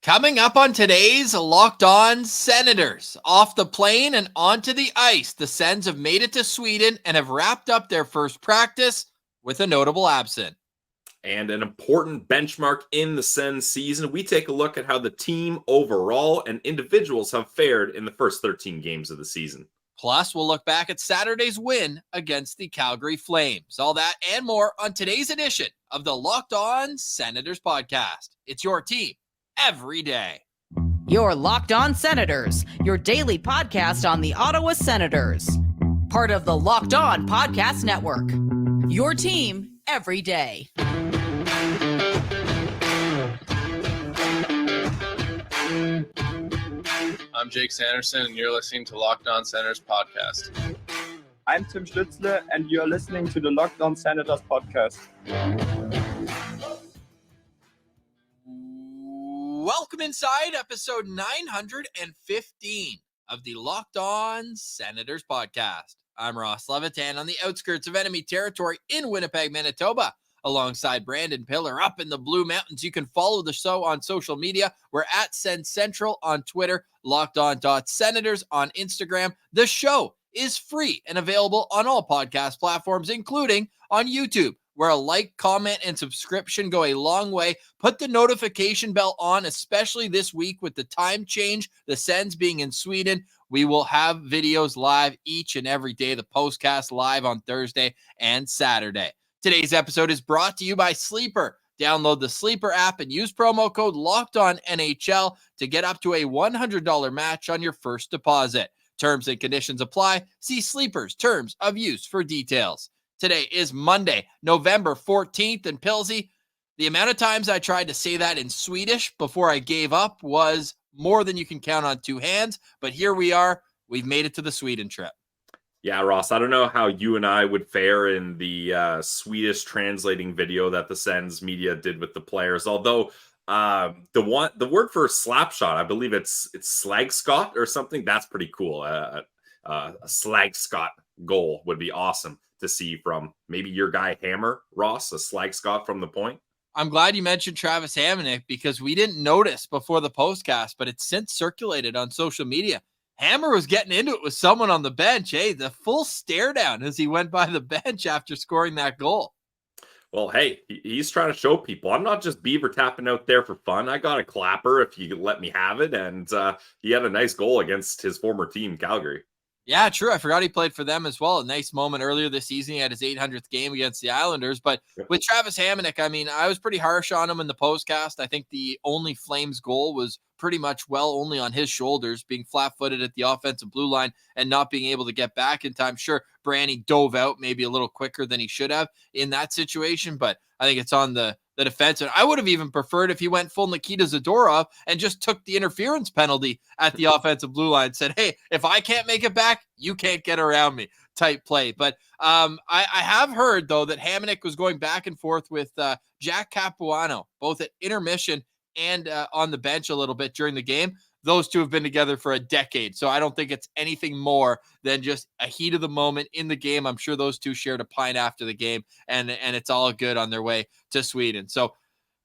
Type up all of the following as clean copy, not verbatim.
Coming up on today's Locked On Senators. Off the plane and onto the ice, the Sens have made it to Sweden and have wrapped up their first practice with a notable absent. And an important benchmark in the Sens season, we take a look at how the team overall and individuals have fared in the first 13 games of the season. Plus, we'll look back at Saturday's win against the Calgary Flames. All that and more on today's edition of the Locked On Senators podcast. It's your team every day. Your Locked On Senators, your daily podcast on the Ottawa Senators. Part of the Locked On Podcast Network. Your team every day. I'm Jake Sanderson, and you're listening to Locked On Senators podcast. I'm Tim Stützle, and you're listening to the Locked On Senators podcast. Welcome inside episode 915 of the Locked On Senators podcast. I'm Ross Levitan on the outskirts of enemy territory in Winnipeg, Manitoba, alongside Brandon Piller up in the Blue Mountains. You can follow the show on social media. We're at Sens Central on Twitter, LockedOn.Senators on Instagram. The show is free and available on all podcast platforms, including on YouTube, where a like, comment, and subscription go a long way. Put the notification bell on, especially this week with the time change, the Sens being in Sweden. We will have videos live each and every day, the POSTCAST live on Thursday and Saturday. Today's episode is brought to you by Sleeper. Download the Sleeper app and use promo code LOCKEDONNHL to get up to a $100 match on your first deposit. Terms and conditions apply. See Sleeper's terms of use for details. Today is Monday, November 14th, and Pilsy, the amount of times I tried to say that in Swedish before I gave up was more than you can count on two hands, but here we are. We've made it to the Sweden trip. Yeah, Ross, I don't know how you and I would fare in the Swedish translating video that the Sens media did with the players, although the word for slap shot, I believe it's slagskott or something. That's pretty cool. A slagskott goal would be awesome to see from maybe your guy Hammer, Ross, a slagskott from the point. I'm glad you mentioned Travis Hamonic because we didn't notice before the postcast, but it's since circulated on social media. Hammer was getting into it with someone on the bench. Hey, the full stare down as he went by the bench after scoring that goal. Well, hey, he's trying to show people I'm not just beaver tapping out there for fun. I got a clapper if you let me have it. And he had a nice goal against his former team, Calgary. Yeah, true. I forgot he played for them as well. A nice moment earlier this season. He had his 800th game against the Islanders. But with Travis Hamonic, I mean, I was pretty harsh on him in the postcast. I think the only Flames goal was pretty much only on his shoulders, being flat-footed at the offensive blue line and not being able to get back in time. Sure, Branny dove out maybe a little quicker than he should have in that situation, but I think it's on the defense. And I would have even preferred if he went full Nikita Zadorov and just took the interference penalty at the offensive blue line, said, hey, if I can't make it back, you can't get around me type play. But I have heard, though, that Hamonic was going back and forth with Jack Capuano, both at intermission and on the bench a little bit during the game. Those two have been together for a decade, so I don't think it's anything more than just a heat of the moment in the game. I'm sure those two shared a pint after the game, and it's all good on their way to Sweden. So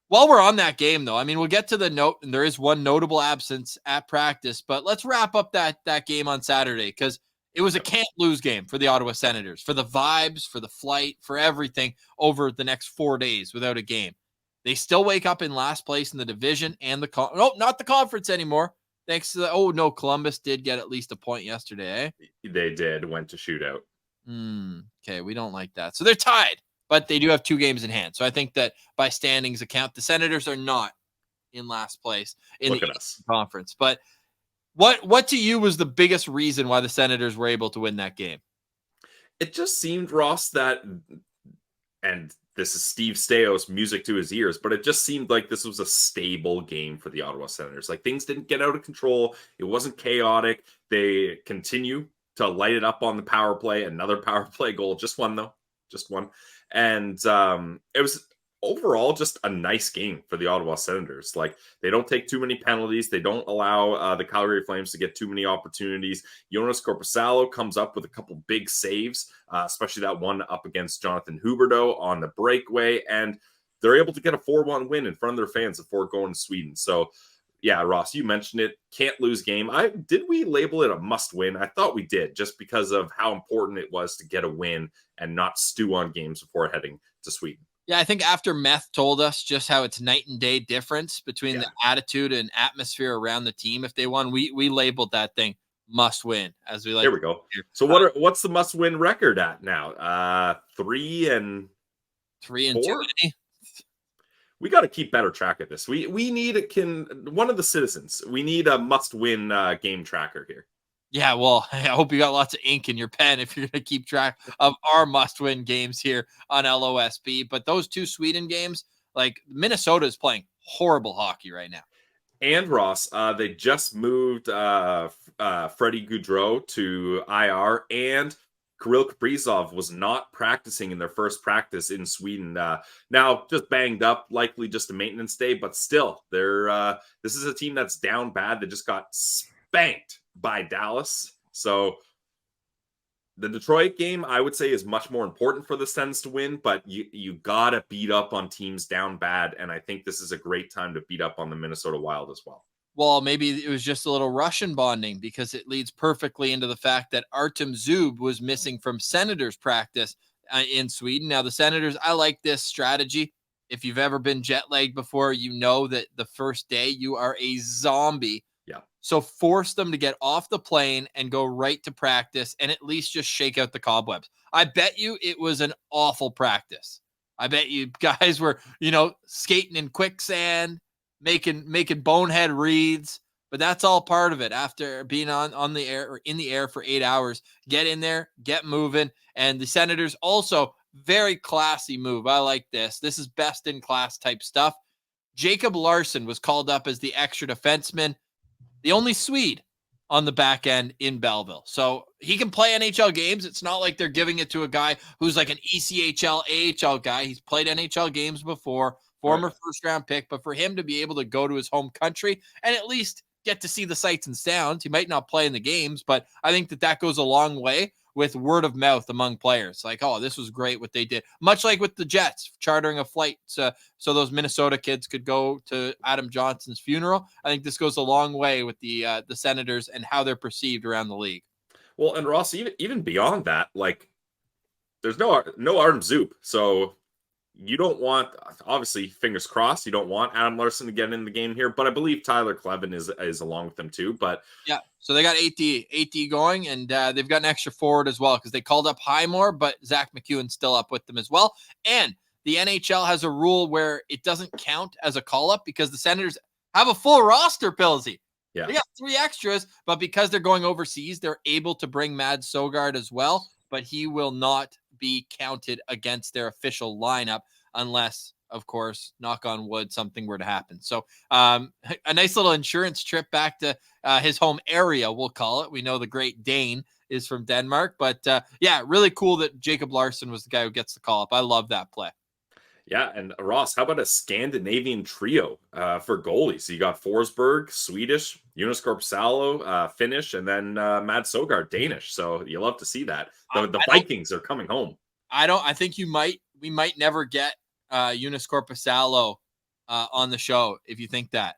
while we're on that game, though, I mean, we'll get to the note, and there is one notable absence at practice, but let's wrap up that game on Saturday because it was a can't-lose game for the Ottawa Senators, for the vibes, for the flight, for everything over the next 4 days without a game. They still wake up in last place in the division and not the conference anymore. Thanks to Columbus did get at least a point yesterday, eh? They did, went to shootout. Okay, we don't like that. So they're tied, but they do have 2 games in hand. So I think that by standings account, the Senators are not in last place in the Eastern Conference. But what to you was the biggest reason why the Senators were able to win that game? It just seemed, Ross, that, and this is Steve Stais music to his ears, but it just seemed like this was a stable game for the Ottawa Senators. Like things didn't get out of control. It wasn't chaotic. They continue to light it up on the power play. Another power play goal. Just one, though. Just one. And it was overall just a nice game for the Ottawa Senators. Like they don't take too many penalties. They don't allow the Calgary Flames to get too many opportunities. Jonas Korpisalo comes up with a couple big saves, especially that one up against Jonathan Huberdeau on the breakaway. And they're able to get a 4-1 win in front of their fans before going to Sweden. So, yeah, Ross, you mentioned it. Can't lose game. Did we label it a must win? I thought we did, just because of how important it was to get a win and not stew on games before heading to Sweden. Yeah, I think after Meth told us just how it's night and day difference between the attitude and atmosphere around the team. If they won, we labeled that thing must win, as we like. There we go. So what's the must win record at now? 3-2. We got to keep better track of this. We need one of the citizens. We need a must win game tracker here. Yeah, well, I hope you got lots of ink in your pen if you're going to keep track of our must-win games here on LOSP. But those 2 Sweden games, like Minnesota is playing horrible hockey right now. And Ross, they just moved Freddie Gaudreau to IR, and Kirill Kaprizov was not practicing in their first practice in Sweden. Now just banged up, likely just a maintenance day, but still, this is a team that's down bad. They just got spanked by Dallas. So the Detroit game, I would say, is much more important for the Sens to win, but you gotta beat up on teams down bad, and I think this is a great time to beat up on the Minnesota Wild as well. Well, maybe it was just a little Russian bonding, because it leads perfectly into the fact that Artem Zub was missing from Senators practice in Sweden. Now, the Senators, I like this strategy. If you've ever been jet lagged before, you know that the first day you are a zombie. Yeah. So force them to get off the plane and go right to practice and at least just shake out the cobwebs. I bet you it was an awful practice. I bet you guys were, skating in quicksand, making bonehead reads, but that's all part of it. After being on the air or in the air for 8 hours, get in there, get moving. And the Senators also very classy move. I like this. This is best in class type stuff. Jacob Larsson was called up as the extra defenseman, the only Swede on the back end in Belleville. So he can play NHL games. It's not like they're giving it to a guy who's like an ECHL, AHL guy. He's played NHL games before, former first-round pick. But for him to be able to go to his home country and at least get to see the sights and sounds, he might not play in the games, but I think that goes a long way with word of mouth among players. Like, oh, this was great what they did. Much like with the Jets, chartering a flight so those Minnesota kids could go to Adam Johnson's funeral. I think this goes a long way with the Senators and how they're perceived around the league. Well, and Ross, even beyond that, like, there's no Artem Zub. So you don't want, obviously, fingers crossed, you don't want Adam Larsson to get in the game here, but I believe Tyler Klevin is along with them too. But yeah, so they got 8D going, and they've got an extra forward as well because they called up Highmore, but Zach McEwen's still up with them as well. And the NHL has a rule where it doesn't count as a call-up because the Senators have a full roster, Pilsy. Yeah. They got 3 extras, but because they're going overseas, they're able to bring Mads Sogard as well, but he will not be counted against their official lineup unless, of course, knock on wood, something were to happen. So a nice little insurance trip back to his home area, we'll call it. We know the Great Dane is from Denmark, but yeah, really cool that Jacob Larsson was the guy who gets the call up. I love that play. Yeah, and Ross, how about a Scandinavian trio for goalies? So you got Forsberg, Swedish, Jonas Korpisalo, Finnish, and then Mads Sogard, Danish. So you love to see that. The Vikings are coming home. I think we might never get Jonas Korpisalo on the show if you think that.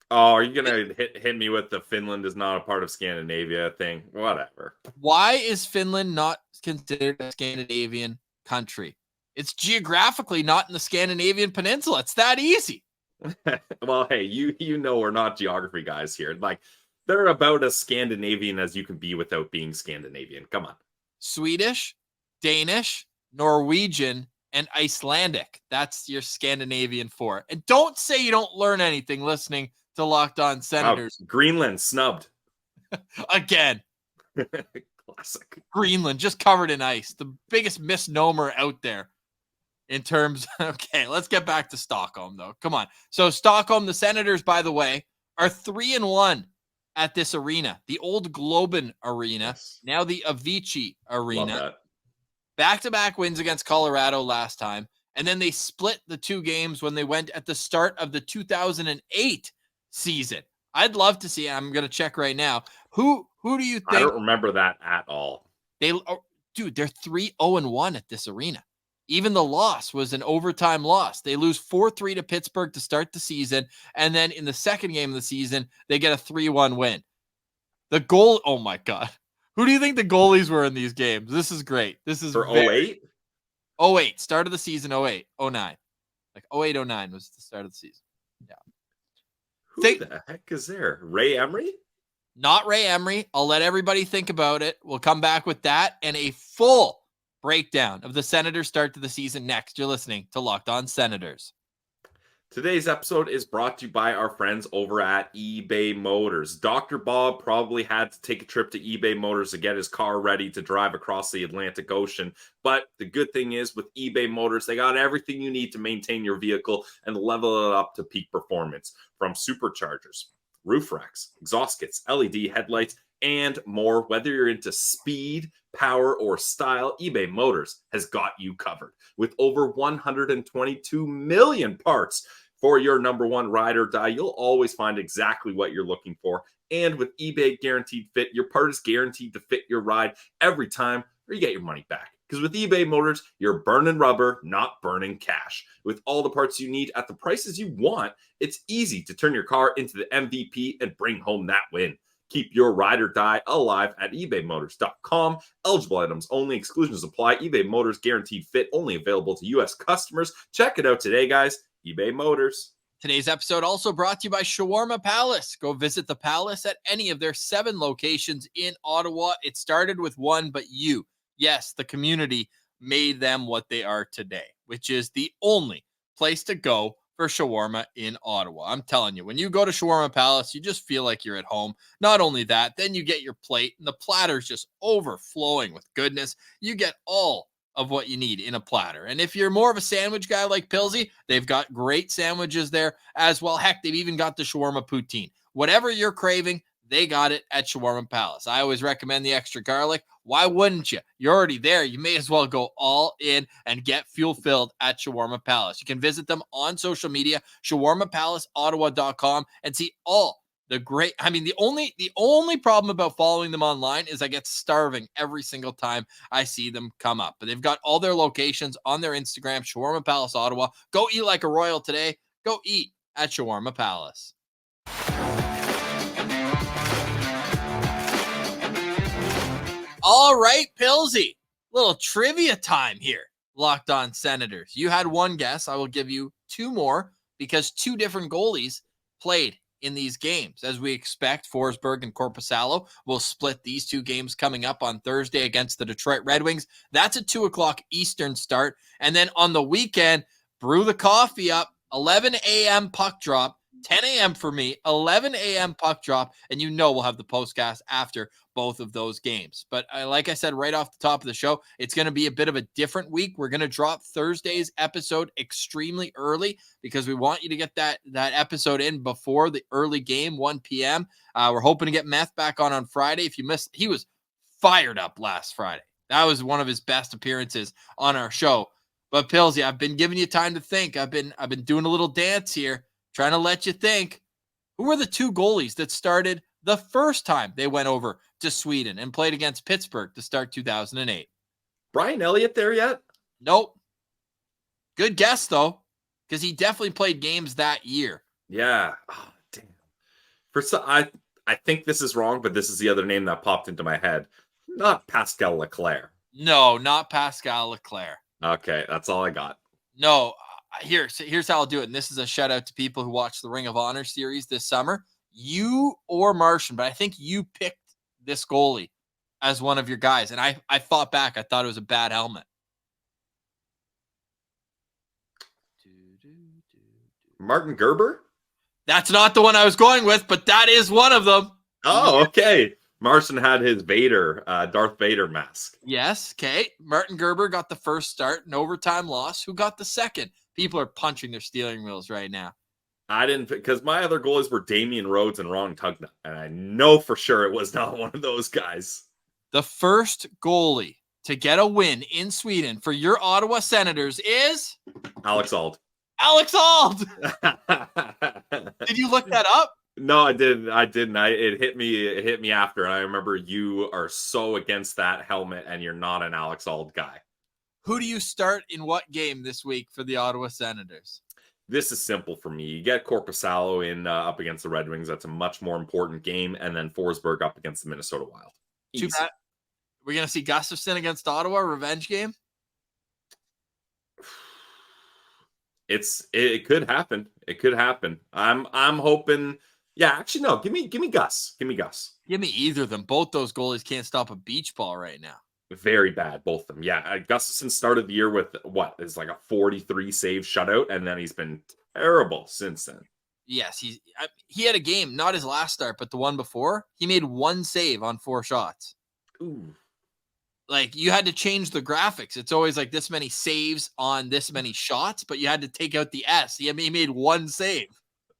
Oh, are you gonna hit me with the Finland is not a part of Scandinavia thing? Whatever. Why is Finland not considered a Scandinavian country? It's geographically not in the Scandinavian peninsula. It's that easy. Well, hey, you know we're not geography guys here. Like, they're about as Scandinavian as you can be without being Scandinavian. Come on. Swedish, Danish, Norwegian, and Icelandic. That's your Scandinavian 4. And don't say you don't learn anything listening to Locked On Senators. Greenland snubbed. Again. Classic. Greenland just covered in ice. The biggest misnomer out there in terms. Okay, let's get back to Stockholm, though. Come on. So Stockholm, the Senators, by the way, are 3-1 at this arena. The old Globen Arena, Yes. now the Avicii Arena. Love that. Back-to-back wins against Colorado last time, and then they split the 2 games when they went at the start of the 2008 season. I'd love to see. I'm going to check right now. Who do you think? I don't remember that at all. Dude, they're 3-0-1 at this arena. Even the loss was an overtime loss. They lose 4-3 to Pittsburgh to start the season, and then in the second game of the season, they get a 3-1 win. The goal, oh my God. Who do you think the goalies were in these games? This is great. This is For 08? 08, start of the season, 08, 09. Like 08, 09 was the start of the season. Yeah. Who the heck is there? Ray Emery? Not Ray Emery. I'll let everybody think about it. We'll come back with that and a full breakdown of the Senators' start to the season next. You're listening to Locked On Senators. Today's episode is brought to you by our friends over at eBay Motors. Dr. Bob probably had to take a trip to eBay Motors to get his car ready to drive across the Atlantic Ocean. But the good thing is with eBay Motors, they got everything you need to maintain your vehicle and level it up to peak performance. From superchargers, roof racks, exhaust kits, LED headlights, and more. Whether you're into speed, power, or style, eBay Motors has got you covered. With over 122 million parts for your number one ride or die, you'll always find exactly what you're looking for. And with eBay Guaranteed Fit, your part is guaranteed to fit your ride every time, or you get your money back. Because with eBay Motors, you're burning rubber, not burning cash. With all the parts you need at the prices you want, it's easy to turn your car into the MVP and bring home that win. Keep your ride or die alive at ebaymotors.com. Eligible items only. Exclusions apply. eBay Motors Guaranteed Fit only available to U.S. customers. Check it out today, guys. eBay Motors. Today's episode also brought to you by Shawarma Palace. Go visit the Palace at any of their 7 locations in Ottawa. It started with one, but you, yes, the community made them what they are today, which is the only place to go for shawarma in Ottawa. I'm telling you, when you go to Shawarma Palace, you just feel like you're at home. Not only that, then you get your plate and the platter's just overflowing with goodness. You get all of what you need in a platter. And if you're more of a sandwich guy like Pilsy, they've got great sandwiches there as well. Heck, they've even got the shawarma poutine. Whatever you're craving, they got it at Shawarma Palace. I always recommend the extra garlic. Why wouldn't you? You're already there. You may as well go all in and get fuel-filled at Shawarma Palace. You can visit them on social media, shawarmapalaceottawa.com, and see all the great. I mean, the only problem about following them online is I get starving every single time I see them come up. But they've got all their locations on their Instagram, Shawarma Palace Ottawa. Go eat like a royal today. Go eat at Shawarma Palace. All right, Pilsy, little trivia time here. Locked On Senators. You had one guess. I will give you 2 more because 2 different goalies played in these games. As we expect, Forsberg and Korpisalo will split these 2 games coming up on Thursday against the Detroit Red Wings. That's a 2 o'clock Eastern start. And then on the weekend, brew the coffee up, 11 a.m. puck drop, 10 a.m. for me, 11 a.m. puck drop, and you know we'll have the postcast after both of those games. But like I said right off the top of the show, it's going to be a bit of a different week. We're going to drop Thursday's episode extremely early because we want you to get that episode in before the early game, 1 p.m. We're hoping to get Meth back on Friday. If you missed, he was fired up last Friday. That was one of his best appearances on our show. But Pilsy, I've been giving you time to think. I've been doing a little dance here, trying to let you think. Who were the 2 goalies that started the first time they went over to Sweden and played against Pittsburgh to start 2008? Brian Elliott there yet? Nope. Good guess, though, because he definitely played games that year. Yeah. Oh, damn. I think this is wrong, but this is the other name that popped into my head. Not Pascal Leclerc. No, not Pascal Leclerc. Okay, that's all I got. No. Here's how I'll do it. And this is a shout out to people who watched the Ring of Honor series this summer. You or Martian, but I think you picked this goalie as one of your guys. And I fought back. I thought it was a bad helmet. Martin Gerber? That's not the one I was going with, but that is one of them. Oh, okay. Martian had his Darth Vader mask. Yes. Okay. Martin Gerber got the first start, an overtime loss. Who got the second? People are punching their steering wheels right now. I didn't, because my other goalies were Damian Rhodes and Ron Tugna, and I know for sure it was not one of those guys. The first goalie to get a win in Sweden for your Ottawa Senators is Alex Auld. Alex Auld. Did you look that up? No, I didn't. It hit me after, and I remember you are so against that helmet, and you're not an Alex Auld guy. Who do you start in what game this week for the Ottawa Senators? This is simple for me. You get Korpisalo in up against the Red Wings. That's a much more important game. And then Forsberg up against the Minnesota Wild. Too bad. We're going to see Gustafsson against Ottawa, revenge game? It could happen. It could happen. I'm hoping. Yeah, actually, no. Give me Gus. Give me Gus. Give me either of them. Both those goalies can't stop a beach ball right now. Very bad, both of them. Yeah, Gustafsson started the year with what is like a 43 save shutout, and then he's been terrible since then. Yes, he had a game, not his last start, but the one before. He made 1 save on 4 shots. Ooh. Like, you had to change the graphics. It's always like this many saves on this many shots, but you had to take out the S. He made 1 save.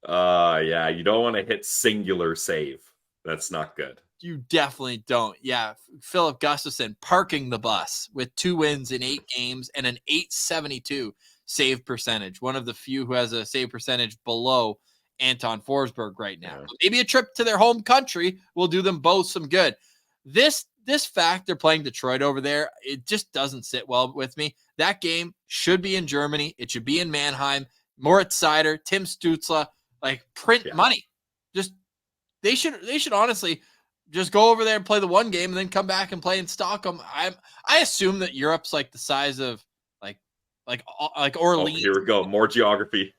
Yeah, you don't want to hit singular save. That's not good. You definitely don't. Yeah, Philip Gustafsson parking the bus with 2 wins in 8 games and an .872 save percentage. One of the few who has a save percentage below Anton Forsberg right now. Yeah. Maybe a trip to their home country will do them both some good. This fact they're playing Detroit over there, it just doesn't sit well with me. That game should be in Germany. It should be in Mannheim. Moritz Seider, Tim Stützle, like print money. Just they should honestly just go over there and play the one game and then come back and play in Stockholm. I assume that Europe's like the size of like Orleans. Oh, here we go. More geography.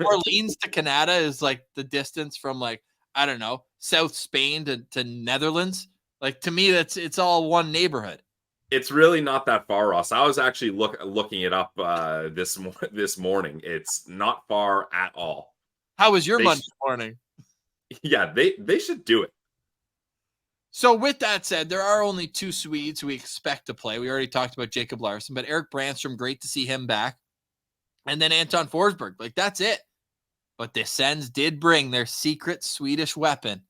Orleans to Canada is like the distance from like, I don't know, South Spain to Netherlands. Like, to me, it's all one neighborhood. It's really not that far, Ross. I was actually looking it up this morning. It's not far at all. How was your Monday morning? Yeah, they should do it. So with that said, there are only 2 Swedes who we expect to play. We already talked about Jacob Larsson, but Erik Brannstrom, great to see him back. And then Anton Forsberg. Like, that's it. But the Sens did bring their secret Swedish weapon,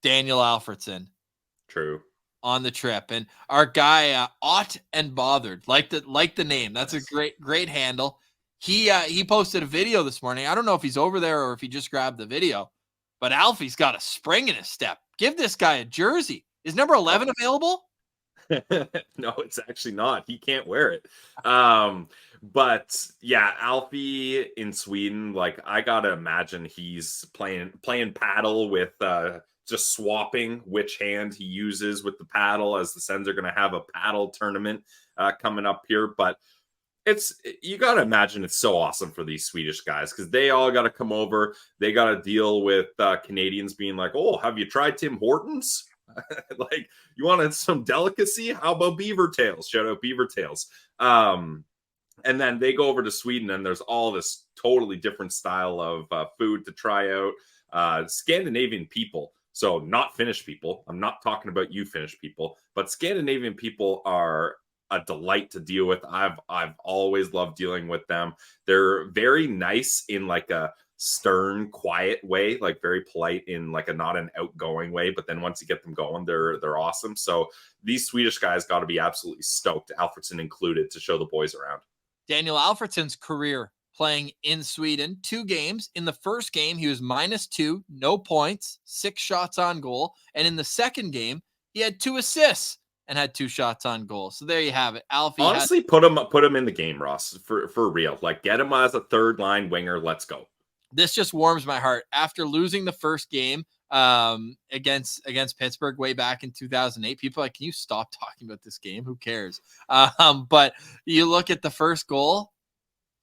Daniel Alfredsson. True. On the trip. And our guy, Ott and Bothered, like the name. That's nice. A great handle. He posted a video this morning. I don't know if he's over there or if he just grabbed the video, but Alfie's got a spring in his step. Give this guy a jersey. Is number 11 available? No, it's actually not. He can't wear it. But yeah, Alfie in Sweden, like, I gotta imagine he's playing paddle with just swapping which hand he uses with the paddle, as the Sens are going to have a paddle tournament coming up here. But you got to imagine it's so awesome for these Swedish guys, because they all got to come over. They got to deal with Canadians being like, oh, have you tried Tim Hortons? Like, you wanted some delicacy? How about beaver tails? Shout out beaver tails. And then they go over to Sweden, and there's all this totally different style of food to try out. Scandinavian people. So not Finnish people. I'm not talking about you Finnish people, but Scandinavian people are a delight to deal with. I've always loved dealing with them. They're very nice in like a stern, quiet way, like very polite in like a not an outgoing way. But then once you get them going, they're awesome. So these Swedish guys got to be absolutely stoked, Alfredsson included, to show the boys around. Daniel Alfredsson's career playing in Sweden, 2 games. In the first game, he was -2, no points, 6 shots on goal. And in the second game, he had 2 assists and had 2 shots on goal. So there you have it. Alfie, honestly, put him in the game, Ross, for real. Like, get him as a third line winger. Let's go. This just warms my heart. After losing the first game against Pittsburgh way back in 2008, people are like, can you stop talking about this game? Who cares? But you look at the first goal,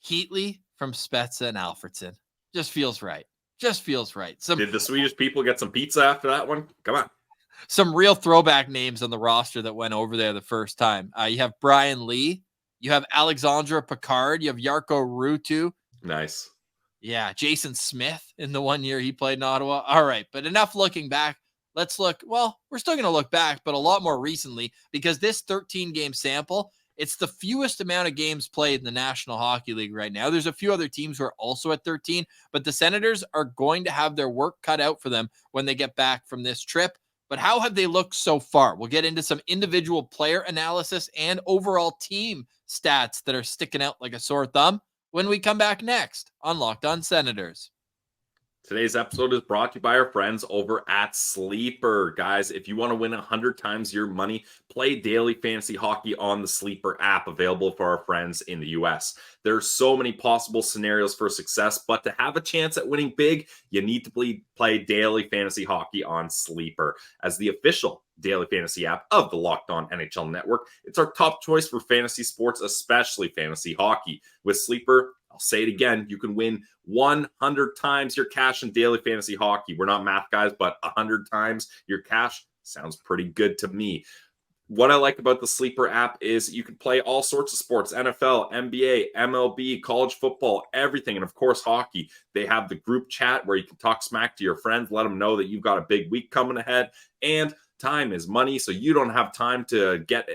Heatley from Spezza and Alfredsson. Just feels right. Did the Swedish people get some pizza after that one? Come on. Some real throwback names on the roster that went over there the first time. You have Brian Lee. You have Alexandra Picard. You have Jarkko Ruutu. Nice. Yeah, Jason Smith in the 1 year he played in Ottawa. All right, but enough looking back. Let's look. Well, we're still going to look back, but a lot more recently, because this 13-game sample, it's the fewest amount of games played in the National Hockey League right now. There's a few other teams who are also at 13, but the Senators are going to have their work cut out for them when they get back from this trip. But how have they looked so far? We'll get into some individual player analysis and overall team stats that are sticking out like a sore thumb when we come back next on Locked On Senators. Today's episode is brought to you by our friends over at Sleeper. Guys, if you want to win 100 times your money, play daily fantasy hockey on the Sleeper app, available for our friends in the US. There's so many possible scenarios for success, but to have a chance at winning big, you need to play daily fantasy hockey on Sleeper. As the official daily fantasy app of the Locked On NHL Network, it's our top choice for fantasy sports, especially fantasy hockey. With Sleeper, I'll say it again, you can win 100 times your cash in daily fantasy hockey. We're not math guys, but 100 times your cash sounds pretty good to me. What I like about the Sleeper app is you can play all sorts of sports: NFL, NBA, MLB, college football, everything. And of course, hockey. They have the group chat where you can talk smack to your friends, let them know that you've got a big week coming ahead. And time is money, so you don't have time to get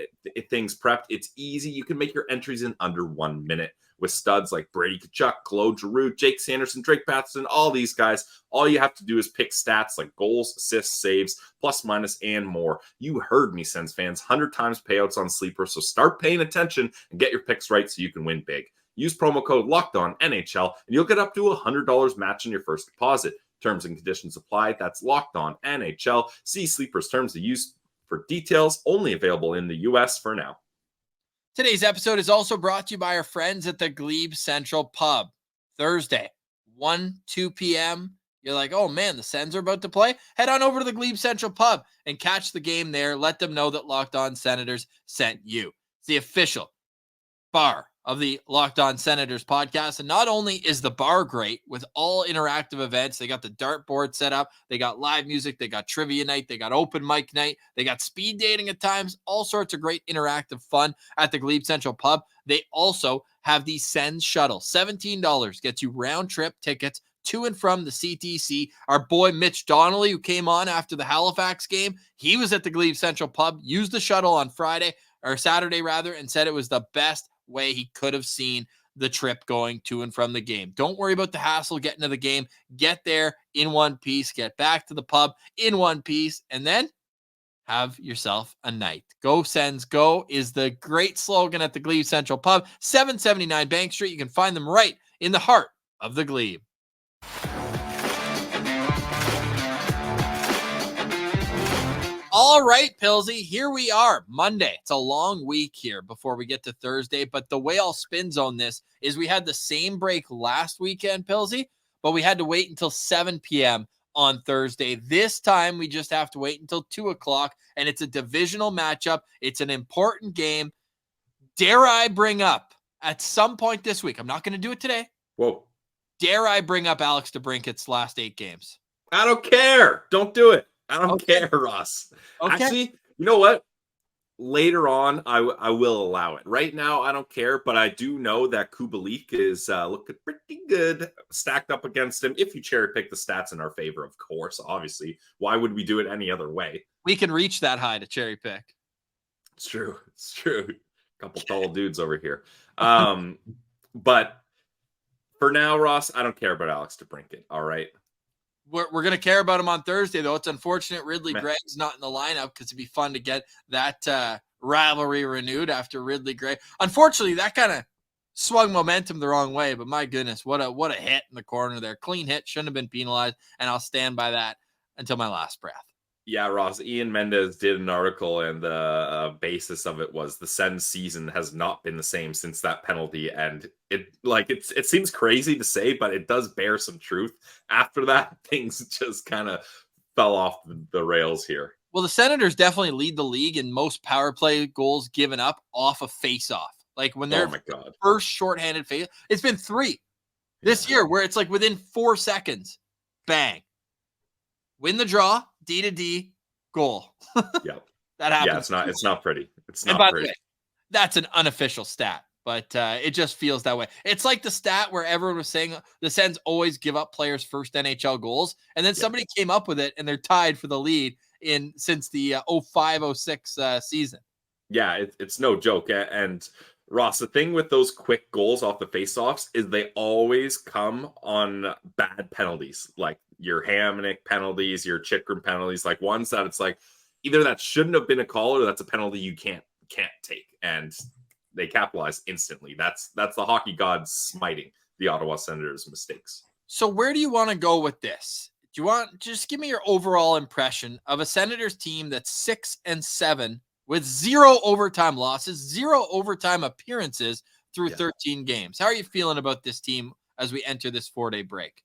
things prepped. It's easy. You can make your entries in under 1 minute. With studs like Brady Tkachuk, Claude Giroux, Jake Sanderson, Drake Batherson, all these guys, all you have to do is pick stats like goals, assists, saves, plus, minus, and more. You heard me, Sens fans. 100 times payouts on Sleeper, so start paying attention and get your picks right so you can win big. Use promo code LOCKEDONNHL, and you'll get up to $100 match on your first deposit. Terms and conditions apply. That's LOCKEDONNHL. See Sleeper's terms of use for details. Only available in the U.S. for now. Today's episode is also brought to you by our friends at the Glebe Central Pub. Thursday, 2 p.m. You're like, oh man, the Sens are about to play? Head on over to the Glebe Central Pub and catch the game there. Let them know that Locked On Senators sent you. It's the official bar of the Locked On Senators podcast. And not only is the bar great with all interactive events, they got the dartboard set up, they got live music, they got trivia night, they got open mic night, they got speed dating at times, all sorts of great interactive fun at the Glebe Central Pub. They also have the Sens shuttle. $17 gets you round trip tickets to and from the CTC. Our boy Mitch Donnelly, who came on after the Halifax game, he was at the Glebe Central Pub, used the shuttle on Saturday rather, and said it was the best way he could have seen the trip going to and from the game. Don't worry about the hassle getting to the game. Get there in one piece, get back to the pub in one piece, and then have yourself a night. Go Sens, go is the great slogan at the Glebe Central Pub, 779 Bank Street. You can find them right in the heart of the Glebe. All right, Pilsy, here we are, Monday. It's a long week here before we get to Thursday, but the way I'll spin zone this is we had the same break last weekend, Pilsy, but we had to wait until 7 p.m. on Thursday. This time, we just have to wait until 2 o'clock, and it's a divisional matchup. It's an important game. Dare I bring up, at some point this week, I'm not going to do it today. Whoa. Dare I bring up Alex DeBrincat's last 8 games? I don't care. Don't do it. I don't care, Ross. Okay. Actually, you know what? Later on, I will allow it. Right now, I don't care, but I do know that Kubalik is looking pretty good stacked up against him. If you cherry pick the stats in our favor, of course, obviously. Why would we do it any other way? We can reach that high to cherry pick. It's true. It's true. A couple tall dudes over here. But for now, Ross, I don't care about Alex DeBrincat. All right. We're going to care about him on Thursday, though. It's unfortunate Ridley Gregg's not in the lineup because it'd be fun to get that rivalry renewed after Ridley Gregg. Unfortunately, that kind of swung momentum the wrong way, but my goodness, what a hit in the corner there. Clean hit, shouldn't have been penalized, and I'll stand by that until my last breath. Yeah, Ross, Ian Mendez did an article, and the basis of it was the Sens season has not been the same since that penalty. And it seems crazy to say, but it does bear some truth. After that, things just kind of fell off the rails here. Well, the Senators definitely lead the league in most power play goals given up off a face-off. Like when they're first shorthanded face, it's been 3 this year where it's like within 4 seconds, bang, win the draw. D to D goal. Yep. That happens. Yeah, it's not pretty. It's not pretty. Way, that's an unofficial stat, but it just feels that way. It's like the stat where everyone was saying the Sens always give up players' first NHL goals, and then somebody came up with it, and they're tied for the lead since the 05-06 season. Yeah, it's no joke. And Ross, the thing with those quick goals off the faceoffs is they always come on bad penalties, like your Hamonic penalties, your Chikrin penalties, like ones that it's like either that shouldn't have been a call or that's a penalty you can't take, and they capitalize instantly. That's the hockey gods smiting the Ottawa Senators' mistakes. So where do you want to go with this? Do you want just give me your overall impression of a Senators team that's 6-7 with 0 overtime losses, 0 overtime appearances through 13 games? How are you feeling about this team as we enter this 4-day break?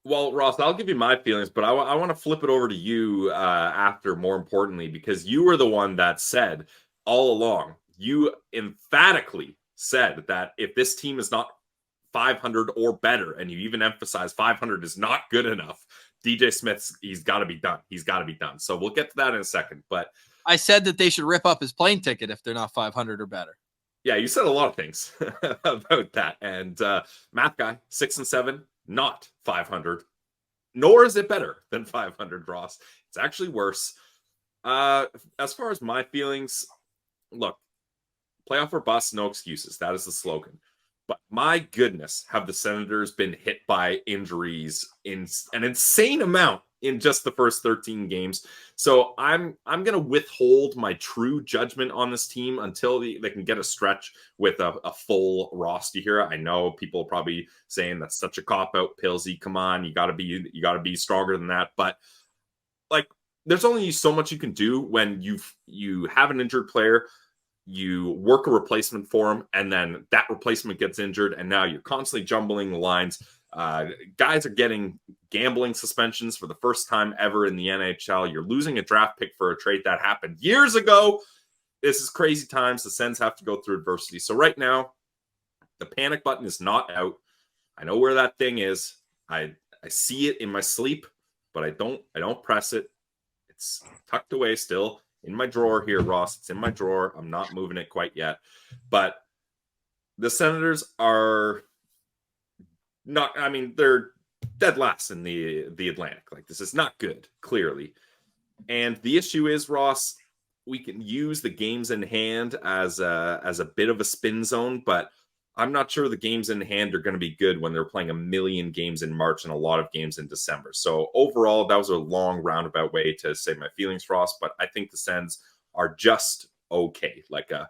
Well, Ross, I'll give you my feelings, but I want to flip it over to you after, more importantly, because you were the one that said all along, you emphatically said that if this team is not 500 or better, and you even emphasize 500 is not good enough, DJ Smith's, he's got to be done. He's got to be done. So we'll get to that in a second. But I said that they should rip up his plane ticket if they're not 500 or better. Yeah, you said a lot of things about that. And math guy, 6-7, not 500. Nor is it better than 500, Ross. It's actually worse. As far as my feelings, look, playoff or bust, no excuses. That is the slogan. But my goodness, have the Senators been hit by injuries in an insane amount in just the first 13 games. So I'm going to withhold my true judgment on this team until they can get a stretch with a full roster here. I know people are probably saying that's such a cop-out, Pillsy. Come on, you got to be stronger than that. But like, there's only so much you can do when you have an injured player. You work a replacement for him, and then that replacement gets injured, and now you're constantly jumbling the lines. Guys are getting gambling suspensions for the first time ever in the NHL. You're losing a draft pick for a trade that happened years ago. This is crazy times. The Sens have to go through adversity. So right now, the panic button is not out. I know where that thing is. I see it in my sleep, but I don't press it. It's tucked away still. In my drawer here, Ross. It's in my drawer. I'm not moving it quite yet. But the Senators are not, I mean, they're dead last in the Atlantic. Like, this is not good, clearly. And the issue is, Ross, we can use the games in hand as a bit of a spin zone, but I'm not sure the games in hand are going to be good when they're playing 1 million games in March and a lot of games in December. So overall, that was a long roundabout way to say my feelings, Ross, but I think the Sens are just okay. Like a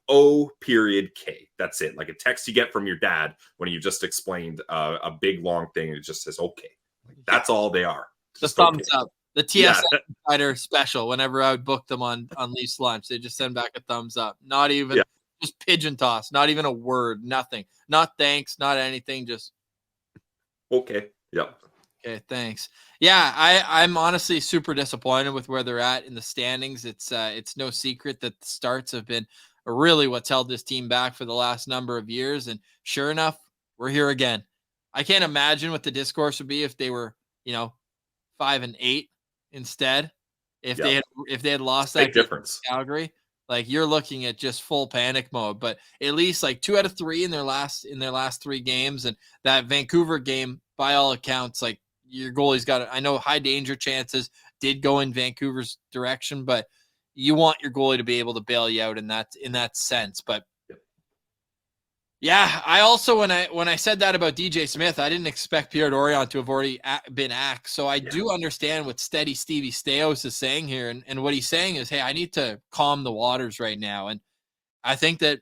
O.K. That's it. Like a text you get from your dad when you just explained a big, long thing. And it just says, okay. Like, that's all they are. Just the thumbs up. The TSN Insider special, whenever I would book them on Leafs Lunch, they just send back a thumbs up. Not even... Yeah. Just pigeon toss, not even a word, nothing. Not thanks, not anything, just okay. Yep. Okay, thanks. Yeah, I'm honestly super disappointed with where they're at in the standings. It's no secret that the starts have been really what's held this team back for the last number of years. And sure enough, we're here again. I can't imagine what the discourse would be if they were, 5-8 instead. If they had lost that difference to Calgary. Like, you're looking at just full panic mode, but at least like 2 out of 3 in their last 3 games. And that Vancouver game, by all accounts, like, your goalie's got I know high danger chances did go in Vancouver's direction, but you want your goalie to be able to bail you out in that sense. But yeah, I also, when I said that about DJ Smith, I didn't expect Pierre Dorion to have already been axed. So I do understand what Steady Stevie Stais is saying here. And what he's saying is, hey, I need to calm the waters right now. And I think that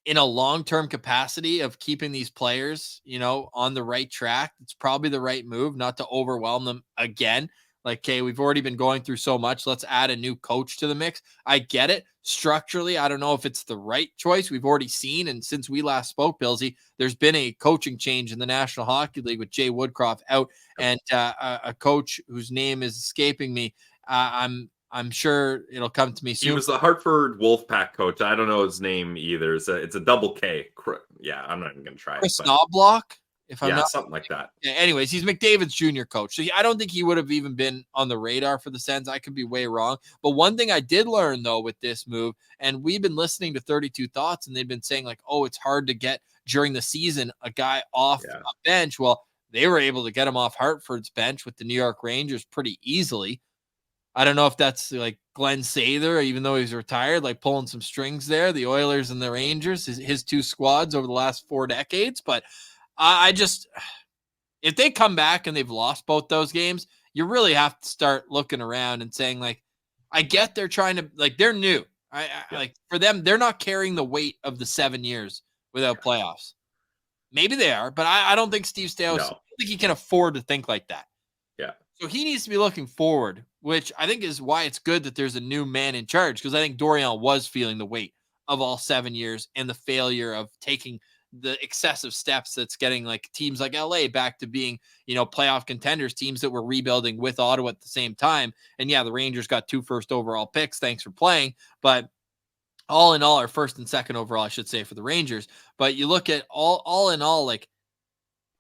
in a long-term capacity of keeping these players, on the right track, it's probably the right move not to overwhelm them again. Like, okay, we've already been going through so much. Let's add a new coach to the mix. I get it. Structurally, I don't know if it's the right choice. We've already seen, and since we last spoke, Pillsy, there's been a coaching change in the National Hockey League with Jay Woodcroft out, and a coach whose name is escaping me. I'm sure it'll come to me soon. He was the Hartford Wolfpack coach. I don't know his name either. It's a double K. Yeah, I'm not even going to try Chris Knobloch. If I'm not, something like that. Yeah, anyways, he's McDavid's junior coach. So I don't think he would have even been on the radar for the Sens. I could be way wrong. But one thing I did learn, though, with this move, and we've been listening to 32 Thoughts, and they've been saying, like, oh, it's hard to get during the season a guy off a bench. Well, they were able to get him off Hartford's bench with the New York Rangers pretty easily. I don't know if that's like Glenn Sather, even though he's retired, like pulling some strings there. The Oilers and the Rangers, his 2 squads over the last 4 decades. But I just, if they come back and they've lost both those games, you really have to start looking around and saying, like, I get they're trying to, like, they're new. Like, for them, they're not carrying the weight of the 7 years without playoffs. Maybe they are, but I don't think Steve Stais don't think he can afford to think like that. Yeah. So he needs to be looking forward, which I think is why it's good that there's a new man in charge, because I think Dorion was feeling the weight of all 7 years and the failure of taking the excessive steps that's getting like teams like LA back to being, playoff contenders, teams that were rebuilding with Ottawa at the same time. And yeah, the Rangers got 2 first overall picks. Thanks for playing. But all in all, or first and second overall, I should say, for the Rangers. But you look at all in all, like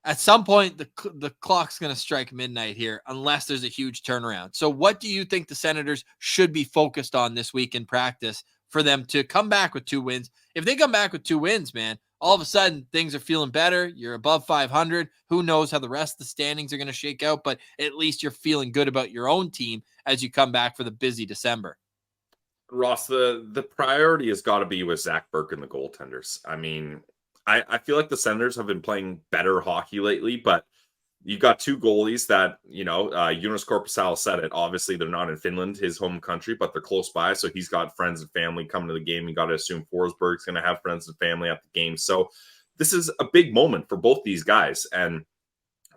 at some point, the clock's going to strike midnight here unless there's a huge turnaround. So what do you think the Senators should be focused on this week in practice for them to come back with 2 wins? If they come back with 2 wins, man, all of a sudden things are feeling better. You're above 500. Who knows how the rest of the standings are going to shake out, but at least you're feeling good about your own team as you come back for the busy December. Ross, the priority has got to be with Zach Burke and the goaltenders. I mean, I feel like the Senators have been playing better hockey lately, but you've got 2 goalies that, Jonas Korpisalo said it. Obviously, they're not in Finland, his home country, but they're close by. So he's got friends and family coming to the game. You got to assume Forsberg's going to have friends and family at the game. So this is a big moment for both these guys. And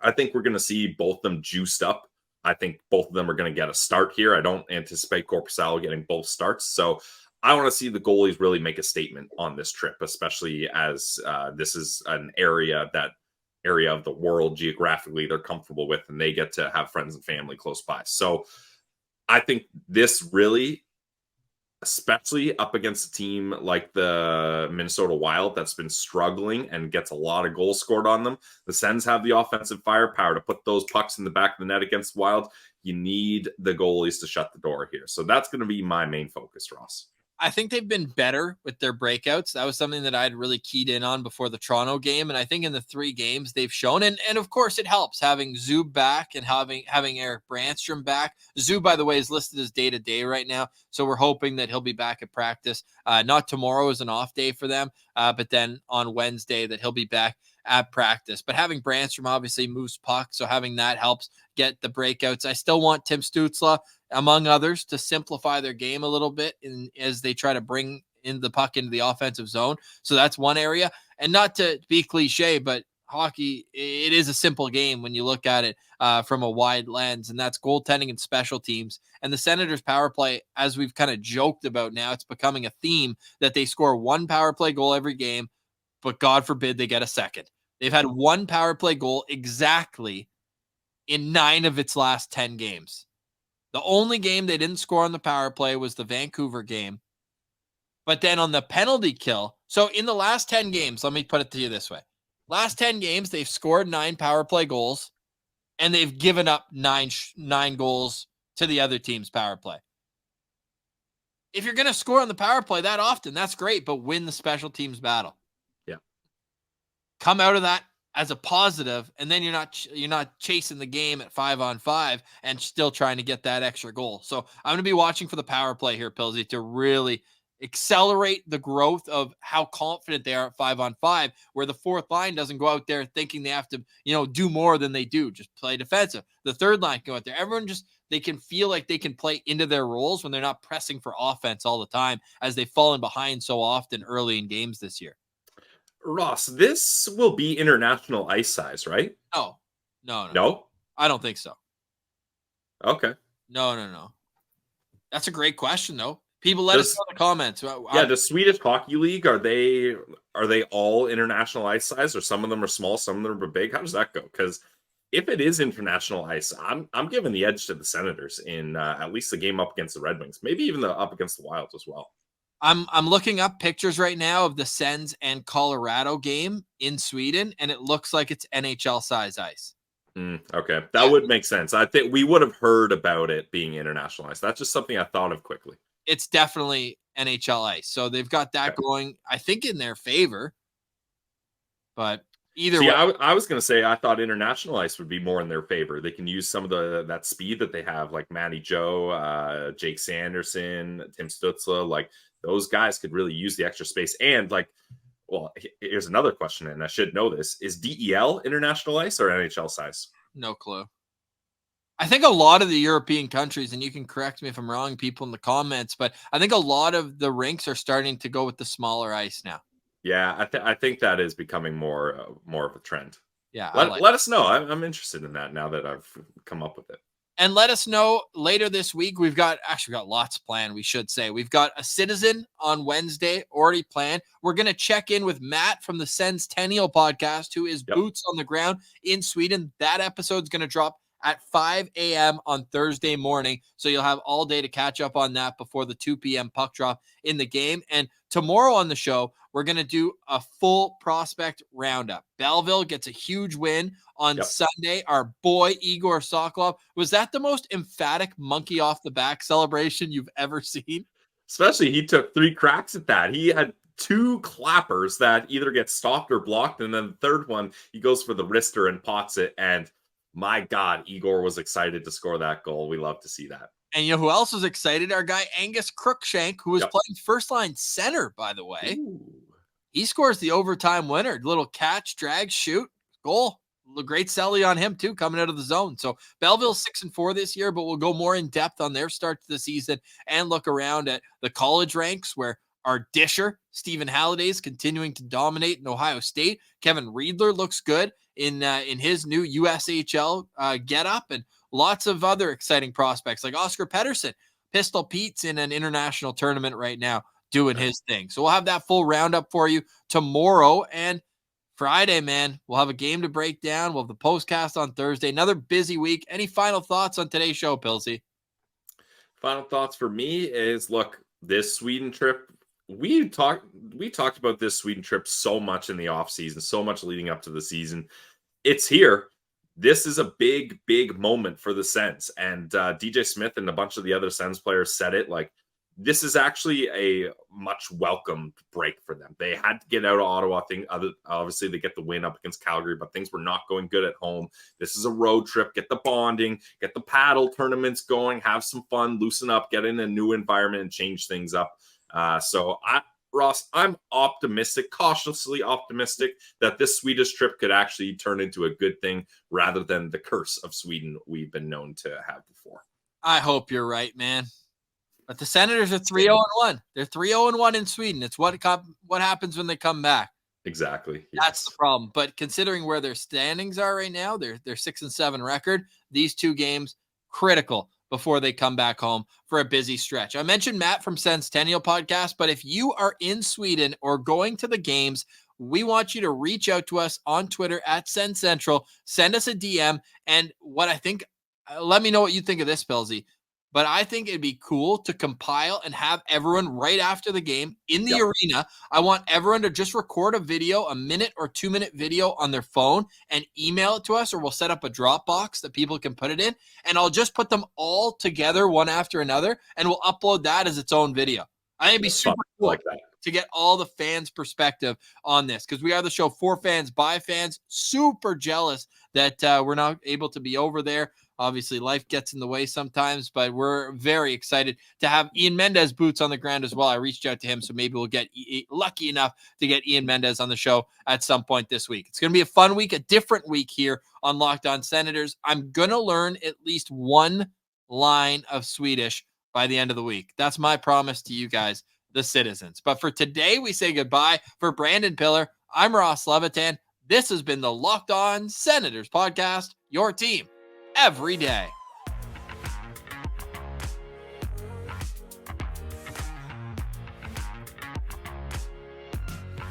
I think we're going to see both of them juiced up. I think both of them are going to get a start here. I don't anticipate Korpisalo getting both starts. So I want to see the goalies really make a statement on this trip, especially as this is an area of the world geographically they're comfortable with, and they get to have friends and family close by. So I think this really, especially up against a team like the Minnesota Wild that's been struggling and gets a lot of goals scored on them. The Sens have the offensive firepower to put those pucks in the back of the net against Wild. You need the goalies to shut the door here. So that's going to be my main focus, Ross. I think they've been better with their breakouts. That was something that I'd really keyed in on before the Toronto game. And I think in the 3 games they've shown, and of course it helps having Zub back and having Erik Brannstrom back. Zub, by the way, is listed as day-to-day right now. So we're hoping that he'll be back at practice. Not tomorrow is an off day for them, but then on Wednesday that he'll be back at practice. But having Brannstrom obviously moves pucks, so having that helps get the breakouts. I still want Tim Stützle, among others, to simplify their game a little bit as they try to bring in the puck into the offensive zone. So that's one area. And not to be cliche, but hockey, it is a simple game when you look at it from a wide lens, and that's goaltending and special teams. And the Senators power play, as we've kind of joked about now, it's becoming a theme that they score 1 power play goal every game, but God forbid they get a second. They've had 1 power play goal exactly in 9 of its last 10 games. The only game they didn't score on the power play was the Vancouver game. But then on the penalty kill, so in the last 10 games, let me put it to you this way. Last 10 games, they've scored 9 power play goals, and they've given up 9 goals to the other team's power play. If you're going to score on the power play that often, that's great, but win the special teams battle. Yeah. Come out of that as a positive, and then you're not chasing the game at 5-on-5 and still trying to get that extra goal. So I'm going to be watching for the power play here, Pilsy, to really accelerate the growth of how confident they are at 5-on-5, where the 4th line doesn't go out there thinking they have to, do more than they do. Just play defensive. The 3rd line can go out there. Everyone they can feel like they can play into their roles when they're not pressing for offense all the time, as they've fallen behind so often early in games this year. Ross, this will be international ice size, right? No. I don't think so. Okay. No. That's a great question, though. People let us know in the comments. The Swedish Hockey League, are they all international ice size, or some of them are small, some of them are big? How does that go? Because if it is international ice, I'm giving the edge to the Senators in at least the game up against the Red Wings, maybe even up against the Wilds as well. I'm looking up pictures right now of the Sens and Colorado game in Sweden, and it looks like it's NHL size ice. Okay, that would make sense. I think we would have heard about it being internationalized. That's just something I thought of quickly. It's definitely NHL ice, so they've got that going, I think, in their favor. But either way, I was going to say I thought international ice would be more in their favor. They can use some of that speed that they have, like Matty Joe, Jake Sanderson, Tim Stützle. Like those guys could really use the extra space. And here's another question, and I should know this: is DEL international ice or NHL size? No clue. I think a lot of the European countries, and you can correct me if I'm wrong, people in the comments, but I think a lot of the rinks are starting to go with the smaller ice now. Yeah, I think that is becoming more of a trend. Yeah. Let us know. I'm interested in that now that I've come up with it. And let us know later this week. We've got lots planned, we should say. We've got a Citizen on Wednesday already planned. We're going to check in with Matt from the Sens podcast, who is boots on the ground in Sweden. That episode's going to drop at 5 a.m. on Thursday morning. So you'll have all day to catch up on that before the 2 p.m. puck drop in the game. And tomorrow on the show, we're going to do a full prospect roundup. Belleville gets a huge win on Sunday. Our boy, Igor Sokolov. Was that the most emphatic monkey off the back celebration you've ever seen? Especially he took 3 cracks at that. He had 2 clappers that either get stopped or blocked. And then the third one, he goes for the wrister and pots it. And my God, Igor was excited to score that goal. We love to see that. And you know who else was excited? Our guy, Angus Crookshank, who was playing first-line center, by the way. Ooh. He scores the overtime winner. Little catch, drag, shoot, goal. Great celly on him, too, coming out of the zone. So Belleville's 6-4 this year, but we'll go more in depth on their start to the season and look around at the college ranks where our disher, Stephen Halliday, is continuing to dominate in Ohio State. Kevin Riedler looks good in his new USHL getup, and lots of other exciting prospects like Oscar Pettersson. Pistol Pete's in an international tournament right now doing his thing. So we'll have that full roundup for you tomorrow and Friday, man. We'll have a game to break down. We'll have the postcast on Thursday. Another busy week. Any final thoughts on today's show, Pilsy? Final thoughts for me is, look, this Sweden trip, we talked about this Sweden trip so much in the offseason, so much leading up to the season. It's here. This is a big, big moment for the Sens. And DJ Smith and a bunch of the other Sens players said it, like, this is actually a much welcomed break for them. They had to get out of Ottawa. Obviously, they get the win up against Calgary, but things were not going good at home. This is a road trip. Get the bonding, get the paddle tournaments going, have some fun, loosen up, get in a new environment and change things up. Ross, I'm optimistic, cautiously optimistic, that this Swedish trip could actually turn into a good thing rather than the curse of Sweden we've been known to have before. I hope you're right, man. But the Senators are 3-0-1. They're 3-0-1 in Sweden. It's what happens when they come back. Exactly. Yes. That's the problem. But considering where their standings are right now, their 6-7 record, these 2 games critical before they come back home for a busy stretch. I mentioned Matt from Centennial podcast, but if you are in Sweden or going to the games, we want you to reach out to us on Twitter at Sens Central. Send us a DM. And what I think, let me know what you think of this, Pilsy. But I think it'd be cool to compile and have everyone right after the game in the arena. I want everyone to just record a video, a 1 or 2 minute video on their phone and email it to us, or we'll set up a Dropbox that people can put it in. And I'll just put them all together one after another, and we'll upload that as its own video. I think it'd be super cool like that, to get all the fans' perspective on this, because we are the show for fans, by fans. Super jealous that we're not able to be over there. Obviously, life gets in the way sometimes, but we're very excited to have Ian Mendez boots on the ground as well. I reached out to him, so maybe we'll get lucky enough to get Ian Mendez on the show at some point this week. It's going to be a fun week, a different week here on Locked On Senators. I'm going to learn at least 1 line of Swedish by the end of the week. That's my promise to you guys, the citizens. But for today, we say goodbye. For Brandon Piller, I'm Ross Levitan. This has been the Locked On Senators podcast, your team every day.